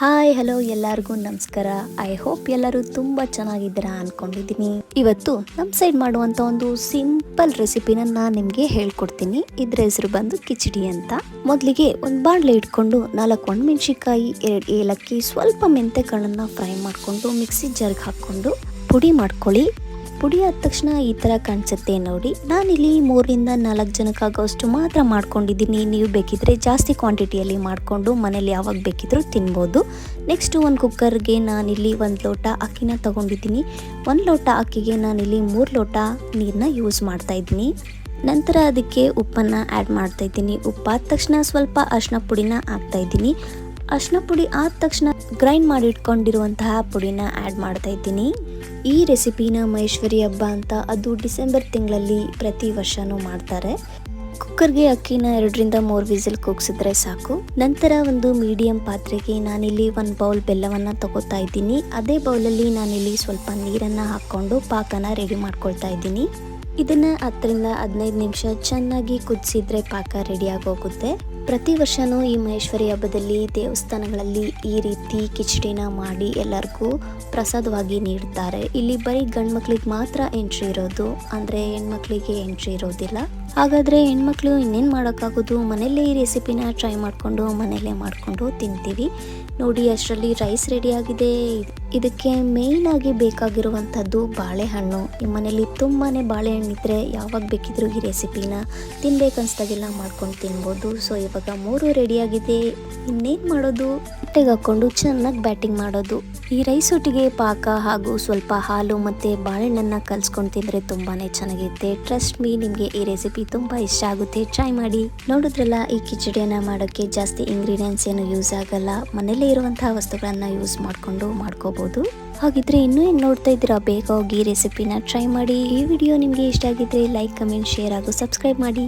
Hi hello ಎಲ್ಲರಿಗೂ ನಮಸ್ಕಾರ. I hope ಎಲ್ಲರೂ ತುಂಬ ಚೆನ್ನಾಗಿದ್ದೀರಾ ಅಂದ್ಕೊಂಡಿದ್ದೀನಿ. ಇವತ್ತು ನಮ್ಮ ಸೈಡ್ ಮಾಡುವಂಥ ಒಂದು ಸಿಂಪಲ್ ರೆಸಿಪಿನ ನಾನು ನಿಮಗೆ ಹೇಳ್ಕೊಡ್ತೀನಿ. ಇದ್ರ ಹೆಸರು ಬಂದು ಕಿಚಡಿ ಅಂತ. ಮೊದಲಿಗೆ ಒಂದು ಬಾಣಲೆ ಇಟ್ಕೊಂಡು 4 ಒಣಮೆಣಸಿನಕಾಯಿ, 2 ಏಲಕ್ಕಿ, ಸ್ವಲ್ಪ ಮೆಂತೆಕಾಳನ್ನ ಫ್ರೈ ಮಾಡಿಕೊಂಡು ಮಿಕ್ಸಿ ಜಾರ್ಗೆ ಹಾಕ್ಕೊಂಡು ಪುಡಿ ಮಾಡ್ಕೊಳ್ಳಿ. ಪುಡಿ ಆದ ತಕ್ಷಣ ಈ ಥರ ಕಾಣಿಸುತ್ತೆ ನೋಡಿ. ನಾನಿಲ್ಲಿ 3ರಿಂದ 4 ಜನಕ್ಕಾಗೋಷ್ಟು ಮಾತ್ರ ಮಾಡ್ಕೊಂಡಿದ್ದೀನಿ. ನೀವು ಬೇಕಿದ್ರೆ ಜಾಸ್ತಿ ಕ್ವಾಂಟಿಟಿಯಲ್ಲಿ ಮಾಡಿಕೊಂಡು ಮನೇಲಿ ಯಾವಾಗ ಬೇಕಿದ್ರೂ ತಿನ್ಬೋದು. ನೆಕ್ಸ್ಟು ಒಂದು ಕುಕ್ಕರ್ಗೆ ನಾನಿಲ್ಲಿ 1 ಲೋಟ ಅಕ್ಕಿನ ತೊಗೊಂಡಿದ್ದೀನಿ. 1 ಲೋಟ ಅಕ್ಕಿಗೆ ನಾನಿಲ್ಲಿ 3 ಲೋಟ ನೀರನ್ನ ಯೂಸ್ ಮಾಡ್ತಾ ಇದ್ದೀನಿ. ನಂತರ ಅದಕ್ಕೆ ಉಪ್ಪನ್ನು ಆ್ಯಡ್ ಮಾಡ್ತಾ ಇದ್ದೀನಿ. ಉಪ್ಪಾದ ತಕ್ಷಣ ಸ್ವಲ್ಪ ಅರಿಶಿನ ಪುಡಿನ ಹಾಕ್ತಾ ಇದ್ದೀನಿ. ಅರಿಶಿನ ಪುಡಿ ಆದ ತಕ್ಷಣ ಗ್ರೈಂಡ್ ಮಾಡಿ ಇಟ್ಕೊಂಡಿರುವಂತಹ ಪುಡಿನ ಆ್ಯಡ್ ಮಾಡ್ತಾ ಇದ್ದೀನಿ. ಈ ರೆಸಿಪಿನ ಮಹೇಶ್ವರಿ ಹಬ್ಬ ಅಂತ ಅದು ಡಿಸೆಂಬರ್ ತಿಂಗಳಲ್ಲಿ ಪ್ರತಿ ವರ್ಷನೂ ಮಾಡ್ತಾರೆ. ಕುಕ್ಕರ್ಗೆ ಅಕ್ಕಿನ 2ರಿಂದ 3 ವಿಸಿಲ್ ಕೂಗಿಸಿದ್ರೆ ಸಾಕು. ನಂತರ ಒಂದು ಮೀಡಿಯಂ ಪಾತ್ರೆಗೆ ನಾನಿಲ್ಲಿ 1 ಬೌಲ್ ಬೆಲ್ಲವನ್ನು ತಗೋತಾ ಇದ್ದೀನಿ. ಅದೇ ಬೌಲಲ್ಲಿ ನಾನಿಲ್ಲಿ ಸ್ವಲ್ಪ ನೀರನ್ನು ಹಾಕ್ಕೊಂಡು ಪಾಕನ ರೆಡಿ ಮಾಡ್ಕೊಳ್ತಾ ಇದ್ದೀನಿ. ಇದನ್ನು 10ರಿಂದ 15 ನಿಮಿಷ ಚೆನ್ನಾಗಿ ಕುದಿಸಿದ್ರೆ ಪಾಕ ರೆಡಿಯಾಗಿ ಹೋಗುತ್ತೆ. ಪ್ರತಿ ವರ್ಷವೂ ಈ ಮಹೇಶ್ವರಿ ಹಬ್ಬದಲ್ಲಿ ದೇವಸ್ಥಾನಗಳಲ್ಲಿ ಈ ರೀತಿ ಕಿಚಡಿನ ಮಾಡಿ ಎಲ್ಲರಿಗೂ ಪ್ರಸಾದವಾಗಿ ನೀಡ್ತಾರೆ. ಇಲ್ಲಿ ಬರೀ ಗಂಡು ಮಕ್ಳಿಗೆ ಮಾತ್ರ ಎಂಟ್ರಿ ಇರೋದು, ಅಂದರೆ ಹೆಣ್ಮಕ್ಳಿಗೆ ಎಂಟ್ರಿ ಇರೋದಿಲ್ಲ. ಹಾಗಾದರೆ ಹೆಣ್ಮಕ್ಳು ಇನ್ನೇನು ಮಾಡೋಕ್ಕಾಗೋದು, ಮನೆಯಲ್ಲೇ ಈ ರೆಸಿಪಿನ ಟ್ರೈ ಮಾಡಿಕೊಂಡು ಮನೆಯಲ್ಲೇ ಮಾಡಿಕೊಂಡು ತಿಂತೀವಿ. ನೋಡಿ ಅಷ್ಟರಲ್ಲಿ ರೈಸ್ ರೆಡಿಯಾಗಿದೆ. ಇದಕ್ಕೆ ಮೇಯ್ನಾಗಿ ಬೇಕಾಗಿರುವಂಥದ್ದು ಬಾಳೆಹಣ್ಣು. ನಿಮ್ಮ ಮನೇಲಿ ತುಂಬಾ ಬಾಳೆಹಣ್ಣಿದ್ರೆ ಯಾವಾಗ ಬೇಕಿದ್ರೂ ಈ ರೆಸಿಪಿನ ತಿನ್ಬೇಕನ್ಸ್ದಾಗೆಲ್ಲ ಮಾಡ್ಕೊಂಡು ತಿನ್ಬೋದು. ಸೊ ಇವಾಗ 3 ರೆಡಿಯಾಗಿದೆ. ಇನ್ನೇನು ಮಾಡೋದು, ಹೊಟ್ಟೆಗೆ ಹಾಕ್ಕೊಂಡು ಚೆನ್ನಾಗಿ ಬ್ಯಾಟಿಂಗ್ ಮಾಡೋದು. ಈ ರೈಸ್ ಒಟ್ಟಿಗೆ ಪಾಕ ಹಾಗೂ ಸ್ವಲ್ಪ ಹಾಲು ಮತ್ತು ಬಾಳೆಹಣ್ಣನ್ನು ಕಲಿಸ್ಕೊಂಡು ತಿಂದರೆ ತುಂಬಾ ಚೆನ್ನಾಗಿರುತ್ತೆ. ಟ್ರಸ್ಟ್ ಮೀ, ನಿಮಗೆ ಈ ರೆಸಿಪಿ ತುಂಬ ಇಷ್ಟ ಆಗುತ್ತೆ. ಟ್ರೈ ಮಾಡಿ. ನೋಡಿದ್ರಲ್ಲ, ಈ ಕಿಚಡಿಯನ್ನು ಮಾಡೋಕ್ಕೆ ಜಾಸ್ತಿ ಇಂಗ್ರೀಡಿಯೆಂಟ್ಸ್ ಏನು ಯೂಸ್ ಆಗಲ್ಲ. ಮನೇಲೇ ಇರುವಂತಹ ವಸ್ತುಗಳನ್ನು ಯೂಸ್ ಮಾಡಿಕೊಂಡು ಮಾಡ್ಕೋಬೋದು. ಹಾಗಿದ್ರೆ ಇನ್ನೂ ಏನು ನೋಡ್ತಾ ಇದ್ದೀರಾ, ಬೇಗ ಹೋಗಿ ಈ ರೆಸಿಪಿನ ಟ್ರೈ ಮಾಡಿ. ಈ ವಿಡಿಯೋ ನಿಮಗೆ ಇಷ್ಟ ಆಗಿದ್ರೆ ಲೈಕ್, ಕಮೆಂಟ್, ಶೇರ್ ಹಾಗೂ ಸಬ್ಸ್ಕ್ರೈಬ್ ಮಾಡಿ.